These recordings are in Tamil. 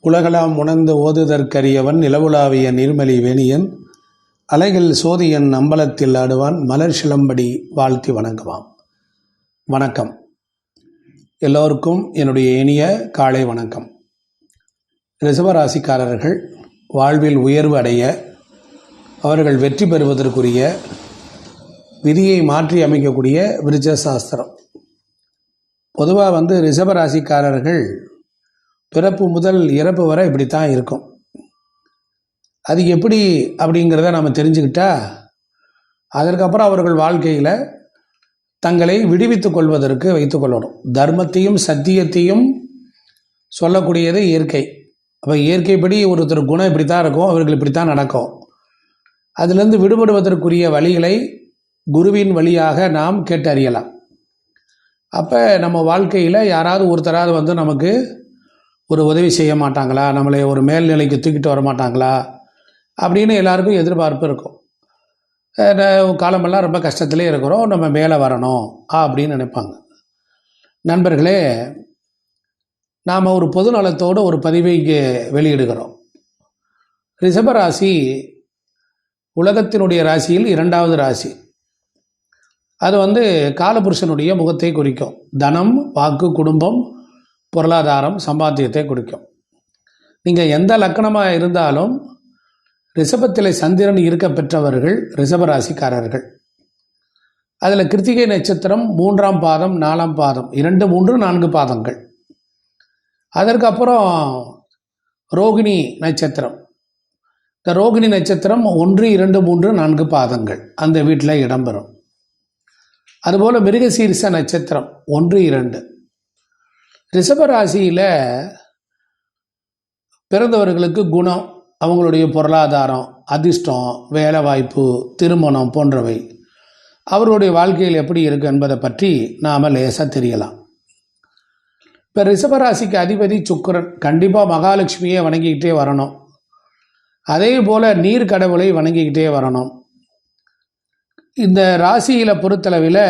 உலகலாம் உணர்ந்து ஓதுதற்கரியவன் நிலவுலாவிய நீர்மலி வேணியன் அலைகள் சோதியன் அம்பலத்தில் ஆடுவான் மலர் சிலம்படி வாழ்த்தி வணங்குவான். வணக்கம் எல்லோருக்கும் என்னுடைய இனிய காலை வணக்கம். ரிஷபராசிக்காரர்கள் வாழ்வில் உயர்வு அடைய, அவர்கள் வெற்றி பெறுவதற்குரிய விதியை மாற்றி அமைக்கக்கூடிய விருச்ச சாஸ்திரம். பொதுவாக ரிஷபராசிக்காரர்கள் பிறப்பு முதல் இறப்பு வரை இப்படித்தான் இருக்கும். அது எப்படி அப்படிங்கிறத நம்ம தெரிஞ்சுக்கிட்டா அதற்கப்புறம் அவர்கள் வாழ்க்கையில் தங்களை விடுவித்துக் கொள்வதற்கு வைத்துக்கொள்ளணும். தர்மத்தையும் சத்தியத்தையும் சொல்லக்கூடியது இயற்கை. அப்போ இயற்கைப்படி ஒருத்தர் குணம் இப்படித்தான் இருக்கும், அவர்கள் இப்படித்தான் நடக்கும். அதிலிருந்து விடுபடுவதற்குரிய வழிகளை குருவின் வழியாக நாம் கேட்டு அறியலாம். அப்போ நம்ம வாழ்க்கையில் யாராவது ஒருத்தராவது நமக்கு ஒரு உதவி செய்ய மாட்டாங்களா, நம்மளை ஒரு மேல்நிலைக்கு தூக்கிட்டு வர மாட்டாங்களா அப்படின்னு எல்லாருக்கும் எதிர்பார்ப்பு இருக்கும். காலமெல்லாம் ரொம்ப கஷ்டத்திலே இருக்கிறோம், நம்ம மேலே வரணும் அப்படின்னு நினைப்பாங்க. நண்பர்களே, நாம் ஒரு பொது நலத்தோடு ஒரு பதிவை வெளியிடுகிறோம். ரிஷபராசி உலகத்தினுடைய ராசியில் 2வது ராசி. அது காலபுருஷனுடைய முகத்தை குறிக்கும். தனம், வாக்கு, குடும்பம், பொருளாதாரம், சம்பாத்தியத்தை குறிக்கும். நீங்கள் எந்த லக்கணமாக இருந்தாலும் ரிஷபத்தில் சந்திரன் இருக்க பெற்றவர்கள் ரிஷபராசிக்காரர்கள். அதில் கிருத்திகை நட்சத்திரம் 3ஆம் பாதம், 4ஆம் பாதம், 2, 3, 4 பாதங்கள். அதற்கப்புறம் ரோகிணி நட்சத்திரம். இந்த ரோகிணி நட்சத்திரம் 1, 2, 3, 4 பாதங்கள் அந்த வீட்டில் இடம்பெறும். அதுபோல் மிருகசீரிஷ நட்சத்திரம் 1, 2. ரிஷபராசியில் பிறந்தவர்களுக்கு குணம், அவங்களுடைய பொருளாதாரம், அதிர்ஷ்டம், வேலை வாய்ப்பு, திருமணம் போன்றவை அவருடைய வாழ்க்கையில் எப்படி இருக்குது என்பதை பற்றி நாம் லேசாக தெரியலாம். இப்போ ரிஷபராசிக்கு அதிபதி சுக்கிரன். கண்டிப்பாக மகாலட்சுமியை வணங்கிக்கிட்டே வரணும். அதே போல் நீர் கடவுளை வணங்கிக்கிட்டே வரணும். இந்த ராசியில் பொறுத்தளவில்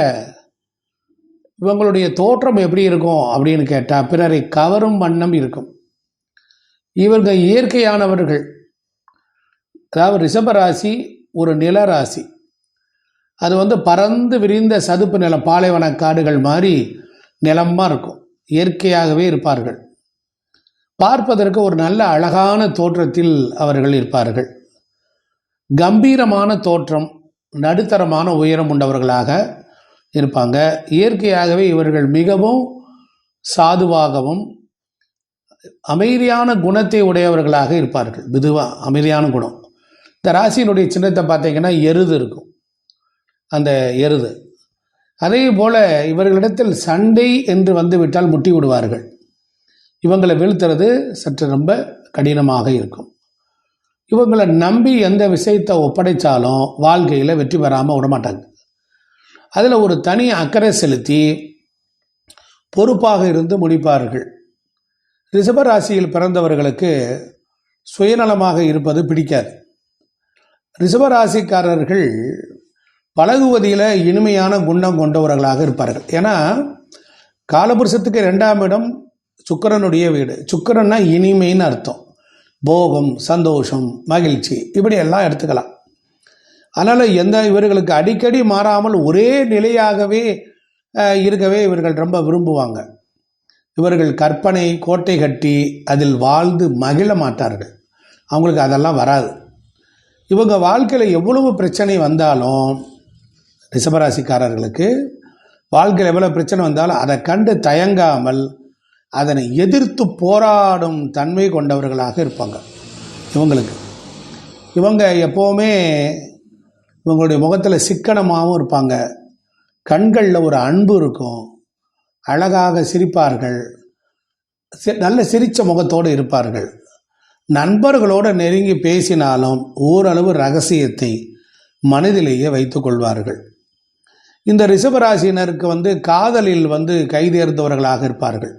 இவங்களுடைய தோற்றம் எப்படி இருக்கும் அப்படின்னு கேட்டால் பிறரை கவரும் வண்ணம் இருக்கும். இவர்கள் இயற்கையானவர்கள். அதாவது ரிஷபராசி ஒரு நிலராசி. அது பறந்து விரிந்த சதுப்பு நிலம், பாலைவன காடுகள் மாதிரி நிலமாக இருக்கும். இயற்கையாகவே இருப்பார்கள். பார்ப்பதற்கு ஒரு நல்ல அழகான தோற்றத்தில் அவர்கள் இருப்பார்கள். கம்பீரமான தோற்றம், நடுத்தரமான உயரம் உண்டவர்களாக இருப்பாங்க. இயற்கையாகவே இவர்கள் மிகவும் சாதுவாகவும் அமைதியான குணத்தை உடையவர்களாக இருப்பார்கள். மெதுவாக அமைதியான குணம். இந்த ராசியினுடைய சின்னத்தை பார்த்தீங்கன்னா எருது இருக்கும். அந்த எருது. அதே போல் இவர்களிடத்தில் சண்டை என்று வந்துவிட்டால் முட்டி விடுவார்கள். இவங்களை வீழ்த்துறது சற்று ரொம்ப கடினமாக இருக்கும். இவங்களை நம்பி எந்த விஷயத்தை ஒப்படைச்சாலும் வாழ்க்கையில் வெற்றி பெறாமல் விடமாட்டாங்க. அதில் ஒரு தனி அக்கறை செலுத்தி பொறுப்பாக இருந்து முடிப்பார்கள். ரிஷபராசியில் பிறந்தவர்களுக்கு சுயநலமாக இருப்பது பிடிக்காது. ரிஷபராசிக்காரர்கள் பழகுவதில் இனிமையான குணம் கொண்டவர்களாக இருப்பார்கள். ஏன்னா காலபுருஷத்துக்கு 2ஆம் இடம் சுக்கிரனுடைய வீடு. சுக்கிரன்னா இனிமைன்னு அர்த்தம். போகம், சந்தோஷம், மகிழ்ச்சி, இப்படி எல்லாம் எடுத்துக்கலாம். அதனால் இவர்களுக்கு அடிக்கடி மாறாமல் ஒரே நிலையாகவே இருக்கவே இவர்கள் ரொம்ப விரும்புவாங்க. இவர்கள் கற்பனை கோட்டை கட்டி அதில் வாழ்ந்து மகிழ மாட்டார்கள். அவங்களுக்கு அதெல்லாம் வராது. இவங்க வாழ்க்கையில் எவ்வளவு பிரச்சனை வந்தாலும், ரிஷபராசிக்காரர்களுக்கு வாழ்க்கையில் எவ்வளோ பிரச்சனை வந்தாலும் அதை கண்டு தயங்காமல் அதனை எதிர்த்து போராடும் தன்மை கொண்டவர்களாக இருப்பாங்க. இவங்க எப்போவுமே இவங்களுடைய முகத்தில் சிக்கனமாகவும் இருப்பாங்க. கண்களில் ஒரு அன்பு இருக்கும். அழகாக சிரிப்பார்கள். நல்ல சிரித்த முகத்தோடு இருப்பார்கள். நண்பர்களோடு நெருங்கி பேசினாலும் ஓரளவு ரகசியத்தை மனதிலேயே வைத்து கொள்வார்கள். இந்த ரிஷபராசினருக்கு காதலில் கைதேர்ந்தவர்களாக இருப்பார்கள்.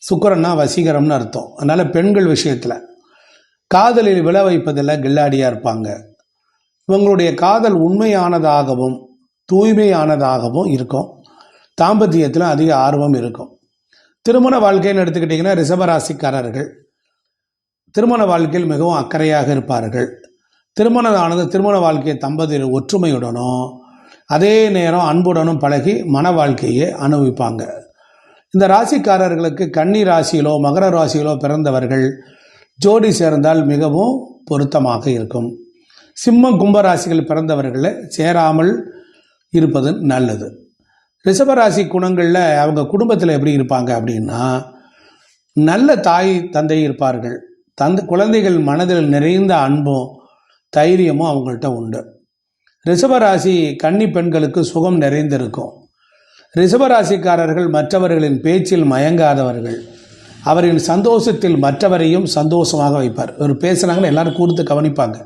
சுக்கிரன்னா வசீகரம்னு அர்த்தம். அதனால் பெண்கள் விஷயத்தில் காதலில் விழ வைப்பதில் கில்லாடியாக இருப்பாங்க. இவங்களுடைய காதல் உண்மையானதாகவும் தூய்மையானதாகவும் இருக்கும். தாம்பத்தியத்தில் அதிக ஆர்வம் இருக்கும். திருமண வாழ்க்கைன்னு எடுத்துக்கிட்டிங்கன்னா ரிஷபராசிக்காரர்கள் திருமண வாழ்க்கையில் மிகவும் அக்கறையாக இருப்பார்கள். திருமண வாழ்க்கையை தம்பதியர் ஒற்றுமையுடனும் அதே நேரம் அன்புடனும் பழகி மன வாழ்க்கையை அனுபவிப்பாங்க. இந்த ராசிக்காரர்களுக்கு கன்னி ராசியிலோ மகர ராசியிலோ பிறந்தவர்கள் ஜோடி சேர்ந்தால் மிகவும் பொருத்தமாக இருக்கும். சிம்மம் கும்பராசிகள் பிறந்தவர்களை சேராமல் இருப்பது நல்லது. ரிஷபராசி குணங்களில் அவங்க குடும்பத்தில் எப்படி இருப்பாங்க அப்படின்னா, நல்ல தாய் தந்தை இருப்பார்கள். குழந்தைகள் மனதில் நிறைந்த அன்பும் தைரியமும் அவங்கள்ட்ட உண்டு. ரிஷபராசி கன்னி பெண்களுக்கு சுகம் நிறைந்திருக்கும். ரிஷபராசிக்காரர்கள் மற்றவர்களின் பேச்சில் மயங்காதவர்கள். அவரின் சந்தோஷத்தில் மற்றவரையும் சந்தோஷமாக வைப்பார். இவர் பேசுனாங்கன்னு எல்லாரும் கூர்ந்து கவனிப்பாங்க.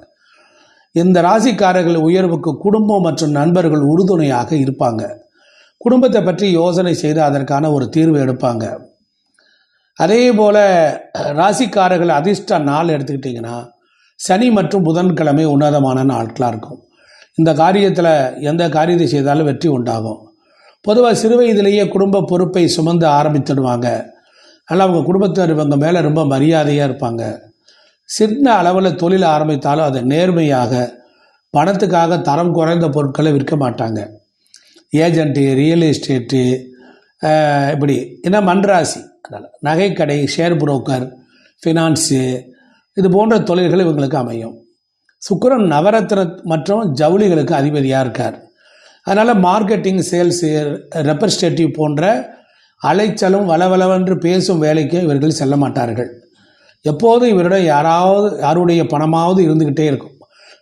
இந்த ராசிக்காரர்கள் உயர்வுக்கு குடும்பம் மற்றும் நண்பர்கள் உறுதுணையாக இருப்பாங்க. குடும்பத்தை பற்றி யோசனை செய்து அதற்கான ஒரு தீர்வு எடுப்பாங்க. அதே போல் ராசிக்காரர்கள் அதிர்ஷ்ட நாள் எடுத்துக்கிட்டிங்கன்னா சனி மற்றும் புதன்கிழமை உன்னதமான நாட்களாக இருக்கும். இந்த காரியத்தில் எந்த காரியத்தை செய்தாலும் வெற்றி உண்டாகும். பொதுவாக சிறு வயதிலேயே குடும்ப பொறுப்பை சுமந்து ஆரம்பித்துடுவாங்க. அதனால் அவங்க குடும்பத்தினர் இவங்க மேலே ரொம்ப மரியாதையாக இருப்பாங்க. சின்ன அளவில் தொழில் ஆரம்பித்தாலும் அதை நேர்மையாக பணத்துக்காக தரம் குறைந்த பொருட்களை விற்க மாட்டாங்க. ஏஜென்ட்டு, ரியல் எஸ்டேட்டு, இப்படி ஏன்னா மண்ராசி, அதனால் நகைக்கடை, ஷேர் புரோக்கர், ஃபினான்ஸு இது போன்ற தொழில்கள் இவங்களுக்கு அமையும். சுக்கிரன் நவரத்ன மற்றும் ஜவுளிகளுக்கு அதிபதியாக இருக்கார். அதனால் மார்க்கெட்டிங், சேல்ஸு, ரெப்ரசன்டேட்டிவ் போன்ற அலைச்சலும் வளவளவென்று பேசும் வேலைக்கு இவர்கள் செல்ல மாட்டார்கள். எப்போதும் இவரிடம் யாருடைய பணமாவது இருந்துக்கிட்டே இருக்கும்.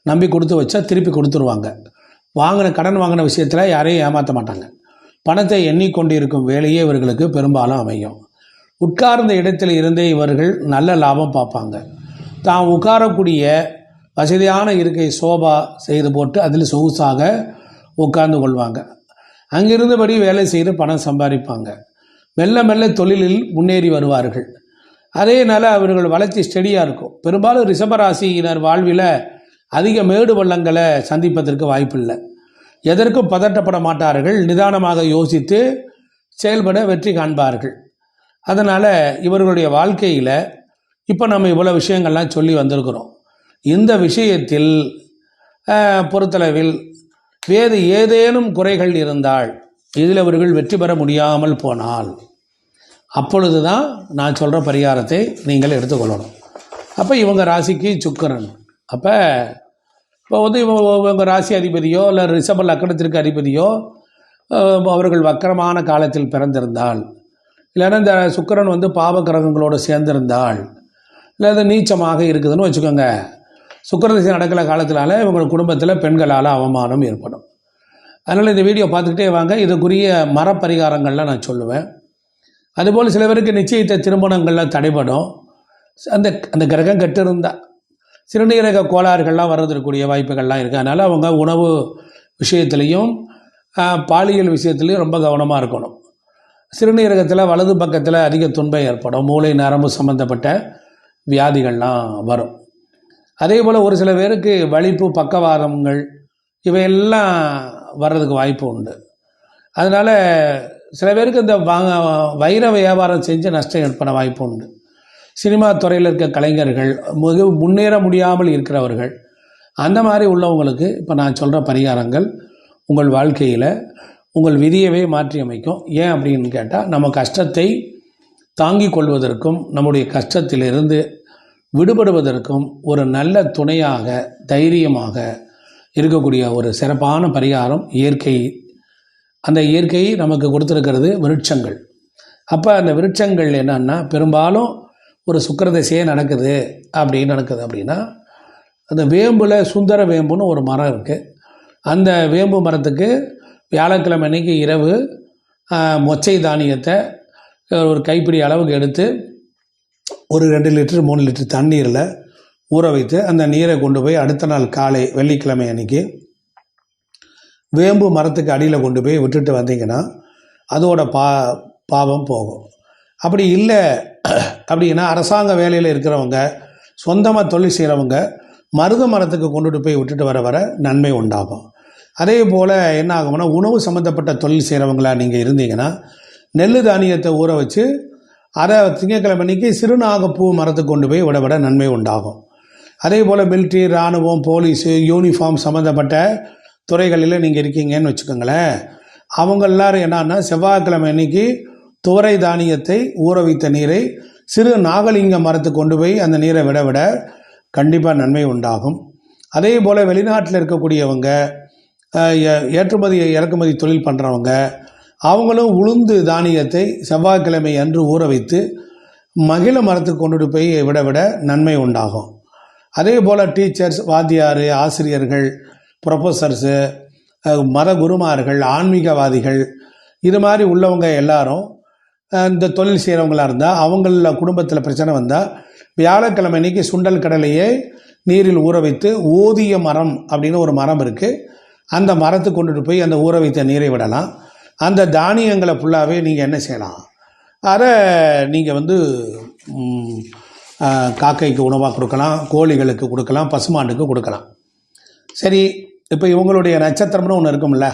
நம்பி கொடுத்து வச்சா திருப்பி கொடுத்துருவாங்க. கடன் வாங்கின விஷயத்தில் யாரையும் ஏமாற்ற மாட்டாங்க. பணத்தை எண்ணிக்கொண்டு இருக்கும் வேலையே இவர்களுக்கு பெரும்பாலும் அமையும். உட்கார்ந்த இடத்தில் இருந்தே இவர்கள் நல்ல லாபம் பார்ப்பாங்க. தான் உட்காரக்கூடிய வசதியான இருக்கை சோபா செய்து போட்டு அதில் சொகுசாக உட்கார்ந்து கொள்வாங்க. அங்கிருந்தபடி வேலை செய்து பணம் சம்பாதிப்பாங்க. மெல்ல மெல்ல தொழிலில் முன்னேறி வருவார்கள். அதேனால அவர்கள் வளர்ச்சி ஸ்டெடியாக இருக்கும். பெரும்பாலும் ரிஷபராசியினர் வாழ்வில் அதிக மேடு பள்ளங்களை சந்திப்பதற்கு வாய்ப்பில்லை. எதற்கும் பதட்டப்பட மாட்டார்கள். நிதானமாக யோசித்து செயல்பட வெற்றி காண்பார்கள். அதனால் இவர்களுடைய வாழ்க்கையில் இப்போ நம்ம இவ்வளோ விஷயங்கள்லாம் சொல்லி வந்திருக்கிறோம். இந்த விஷயத்தில் பொறுத்தளவில் வேறு ஏதேனும் குறைகள் இருந்தால், இதில் அவர்கள் வெற்றி பெற முடியாமல் போனால், அப்பொழுது தான் நான் சொல்கிற பரிகாரத்தை நீங்கள் எடுத்துக்கொள்ளணும். அப்போ இவங்க ராசிக்கு சுக்கிரன். இப்போ இவங்க ராசி அதிபதியோ இல்லை ரிஷப லக்னத்திற்கு அதிபதியோ அவர்கள் வக்கரமான காலத்தில் பிறந்திருந்தால், இல்லைன்னா இந்த சுக்கிரன் பாவ கிரகங்களோடு சேர்ந்திருந்தால், இல்லை அது நீச்சமாக இருக்குதுன்னு வச்சுக்கோங்க, சுக்கிரதிசை நடக்கிற காலத்தினால இவங்க குடும்பத்தில் பெண்களால் அவமானம் ஏற்படும். அதனால் இந்த வீடியோ பார்த்துக்கிட்டே வாங்க. இதுக்குரிய மரப்பரிகாரங்கள்லாம் நான் சொல்லுவேன். அதுபோல் சில பேருக்கு நிச்சயித்த திருமணங்கள்லாம் தடைபடும். அந்த கிரகம் கெட்டு இருந்தால் சிறுநீரக கோளாறுகள்லாம் வர்றதுக்கூடிய வாய்ப்புகள்லாம் இருக்குது. அதனால் அவங்க உணவு விஷயத்துலேயும் பாலியல் விஷயத்துலேயும் ரொம்ப கவனமாக இருக்கணும். சிறுநீரகத்தில் வலது பக்கத்தில் அதிக துன்பம் ஏற்படும். மூளை நரம்பு சம்மந்தப்பட்ட வியாதிகள்லாம் வரும். அதே போல் ஒரு சில பேருக்கு வலிப்பு, பக்கவாதங்கள் இவையெல்லாம் வர்றதுக்கு வாய்ப்பு உண்டு. அதனால் சில பேருக்கு இந்த வைர வியாபாரம் செஞ்சு நஷ்டம் ஏற்பட வாய்ப்பு உண்டு. சினிமா துறையில் இருக்க கலைஞர்கள், மிக முன்னேற முடியாமல் இருக்கிறவர்கள், அந்த மாதிரி உள்ளவங்களுக்கு இப்போ நான் சொல்கிற பரிகாரங்கள் உங்கள் வாழ்க்கையில் உங்கள் விதியவே மாற்றி அமைக்கும். ஏன் அப்படின்னு கேட்டால், நம்ம கஷ்டத்தை தாங்கிக் கொள்வதற்கும் நம்முடைய கஷ்டத்திலிருந்து விடுபடுவதற்கும் ஒரு நல்ல துணையாக, தைரியமாக இருக்கக்கூடிய ஒரு சிறப்பான பரிகாரம் இயற்கை. அந்த இயற்கை நமக்கு கொடுத்துருக்கிறது விருட்சங்கள். அப்போ அந்த விருட்சங்கள் என்னன்னா, பெரும்பாலும் ஒரு சுக்கிரதசையே நடக்குது அப்படின்னா, அந்த வேம்பில் சுந்தர வேம்புன்னு ஒரு மரம் இருக்குது. அந்த வேம்பு மரத்துக்கு வியாழக்கிழமை அன்னைக்கு இரவு மொச்சை தானியத்தை ஒரு கைப்பிடி அளவுக்கு எடுத்து ஒரு 2 லிட்டர் 3 லிட்டர் தண்ணீரில் ஊற வைத்து அந்த நீரை கொண்டு போய் அடுத்த நாள் காலை வெள்ளிக்கிழமை அன்னைக்கு வேம்பு மரத்துக்கு அடியில் கொண்டு போய் விட்டுட்டு வந்தீங்கன்னா அதோட பாவம் போகும். அப்படி இல்லை அப்படின்னா, அரசாங்க வேலையில் இருக்கிறவங்க, சொந்தமாக தொழில் செய்கிறவங்க மருத மரத்துக்கு கொண்டுட்டு போய் விட்டுட்டு வர நன்மை உண்டாகும். அதே போல் என்ன ஆகும்னா, உணவு சம்மந்தப்பட்ட தொழில் செய்கிறவங்களா நீங்கள் இருந்தீங்கன்னா நெல் தானியத்தை ஊற வச்சு அதை திங்கட்கிழமை அன்னைக்கு சிறுநாகப்பூ மரத்துக்கு கொண்டு போய் விட நன்மை உண்டாகும். அதே போல் மிலிட்ரி, இராணுவம், போலீஸு, யூனிஃபார்ம் சம்மந்தப்பட்ட துறைகளில் நீங்கள் இருக்கீங்கன்னு வச்சுக்கோங்களேன். அவங்க எல்லாரும் என்னன்னா செவ்வாய்க்கிழமை அன்னைக்கு துவரை தானியத்தை ஊற வைத்த நீரை சிறு நாகலிங்க மரத்துக்கு கொண்டு போய் அந்த நீரை விட கண்டிப்பாக நன்மை உண்டாகும். அதே போல் வெளிநாட்டில் இருக்கக்கூடியவங்க, ஏற்றுமதி இறக்குமதி தொழில் பண்ணுறவங்க, அவங்களும் உளுந்து தானியத்தை செவ்வாய்க்கிழமை அன்று ஊற வைத்து மகிழ மரத்துக்கு கொண்டுட்டு போய் விட நன்மை உண்டாகும். அதே போல் டீச்சர்ஸ், வாத்தியார், ஆசிரியர்கள், ப்ரொஃபஸர்ஸு, மத குருமார்கள், ஆன்மீகவாதிகள், இது மாதிரி உள்ளவங்க எல்லாரும் இந்த தொழில் செய்கிறவங்களாக இருந்தால் அவங்கள குடும்பத்தில் பிரச்சனை வந்தால் வியாழக்கிழமை அன்னைக்கு சுண்டல் கடலையை நீரில் ஊற வைத்து ஓதிய மரம் அப்படின்னு ஒரு மரம் இருக்குது, அந்த மரத்துக்கு கொண்டுட்டு போய் அந்த ஊற வைத்த நீரை விடலாம். அந்த தானியங்களை ஃபுல்லாகவே நீங்கள் என்ன செய்யலாம், அதை நீங்கள் காக்கைக்கு உணவாக கொடுக்கலாம், கோழிகளுக்கு கொடுக்கலாம், பசுமாட்டுக்கு கொடுக்கலாம். சரி, இப்போ இவங்களுடைய நட்சத்திரம்னு ஒன்று இருக்கும்ல.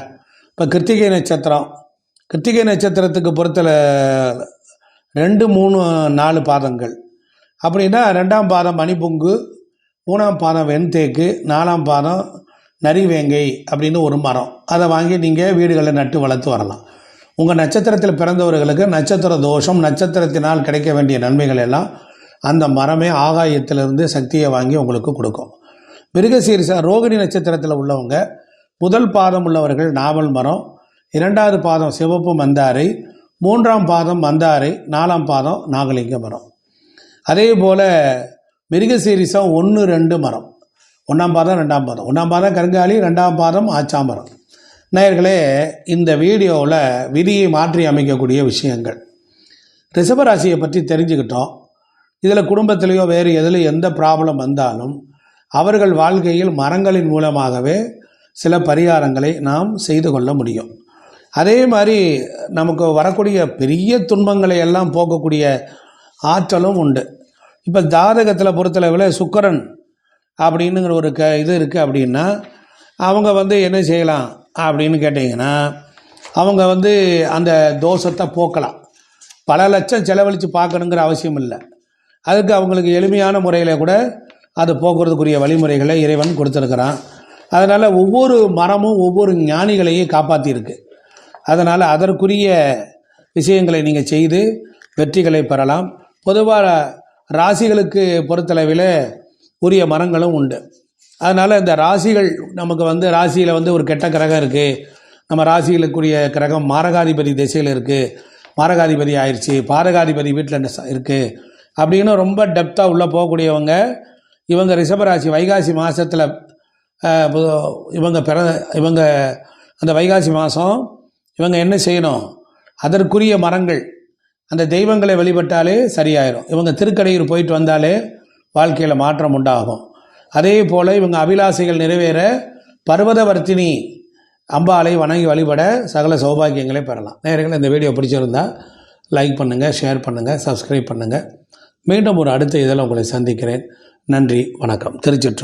இப்போ கிருத்திகை நட்சத்திரம், கிருத்திகை நட்சத்திரத்துக்கு பொறுத்தல 2, 3, 4 பாதங்கள் அப்படின்னா 2ஆம் பாதம் மணிப்புங்கு, 3ஆம் பாதம் வெண்தேக்கு, 4ஆம் பாதம் நரிவேங்கை அப்படின்னு ஒரு மரம். அதை வாங்கி நீங்கள் வீடுகளில் நட்டு வளர்த்து வரலாம். உங்கள் நட்சத்திரத்தில் பிறந்தவர்களுக்கு நட்சத்திர தோஷம், நட்சத்திரத்தினால் கிடைக்க வேண்டிய நன்மைகள் எல்லாம் அந்த மரமே ஆகாயத்திலிருந்து சக்தியை வாங்கி உங்களுக்கு கொடுக்கும். மிருகசீரிஷ ரோகிணி நட்சத்திரத்தில் உள்ளவங்க முதல் பாதம் உள்ளவர்கள் நாவல் மரம், 2வது பாதம் சிவப்பு மந்தாரை, 3ஆம் பாதம் மந்தாரை, 4ஆம் பாதம் நாகலிங்க மரம். அதே போல் மிருகசீரிஷம் 1, 2 மரம், 1ஆம் பாதம் 2ஆம் பாதம், 1ஆம் பாதம் கருங்காலி, 2ஆம் பாதம் ஆச்சாமரம். நேயர்களே, இந்த வீடியோவில் விதியை மாற்றி அமைக்கக்கூடிய விஷயங்கள். ரிஷபராசியை பற்றி தெரிஞ்சுக்கிட்டோம். இதில் குடும்பத்திலேயோ வேறு எதில் எந்த ப்ராப்ளம் வந்தாலும் அவர்கள் வாழ்க்கையில் மரங்களின் மூலமாகவே சில பரிகாரங்களை நாம் செய்து கொள்ள முடியும். அதே மாதிரி நமக்கு வரக்கூடிய பெரிய துன்பங்களை எல்லாம் போக்கக்கூடிய ஆற்றலும் உண்டு. இப்போ ஜாதகத்தில் பொறுத்தளவில் சுக்கிரன் அப்படின்னுங்கிற ஒரு இது இருக்குது அப்படின்னா அவங்க என்ன செய்யலாம் அப்படின்னு கேட்டிங்கன்னா, அவங்க அந்த தோஷத்தை போக்கலாம். பல லட்சம் செலவழித்து பார்க்கணுங்கிற அவசியம் இல்லை. அதுக்கு அவங்களுக்கு எளிமையான முறையில் கூட அது போக்குறதுக்குரிய வழிமுறைகளை இறைவன் கொடுத்துருக்கிறான். அதனால் ஒவ்வொரு மரமும் ஒவ்வொரு ஞானிகளையும் காப்பாற்றியிருக்கு. அதனால் அதற்குரிய விஷயங்களை நீங்கள் செய்து வெற்றிகளை பெறலாம். பொதுவாக ராசிகளுக்கு பொறுத்தளவில் உரிய மரங்களும் உண்டு. அதனால் இந்த ராசிகள் நமக்கு ராசியில் ஒரு கெட்ட கிரகம் இருக்குது, நம்ம ராசிகளுக்குரிய கிரகம் மாரகாதிபதி திசையில் இருக்குது, மாரகாதிபதி ஆயிடுச்சு, பாரகாதிபதி வீட்டில் இருக்குது அப்படின்னு ரொம்ப டெப்த்தாக உள்ளே போகக்கூடியவங்க இவங்க ரிஷபராசி. வைகாசி மாதத்தில் இவங்க அந்த வைகாசி மாதம் இவங்க என்ன செய்யணும், அதற்குரிய மரங்கள் அந்த தெய்வங்களை வழிபட்டாலே சரியாயிடும். இவங்க திருக்கடையூர் போயிட்டு வந்தாலே வாழ்க்கையில் மாற்றம் உண்டாகும். அதே போல் இவங்க அபிலாசைகள் நிறைவேற பர்வதவர்த்தினி அம்பாளை வணங்கி வழிபட சகல சௌபாகியங்களை பெறலாம். நேயர்களே, இந்த வீடியோ பிடிச்சிருந்தா லைக் பண்ணுங்கள், ஷேர் பண்ணுங்கள், சப்ஸ்கிரைப் பண்ணுங்கள். மீண்டும் ஒரு அடுத்த இதில் உங்களை சந்திக்கிறேன். நன்றி, வணக்கம். திருச்சிற்றம்பலம்.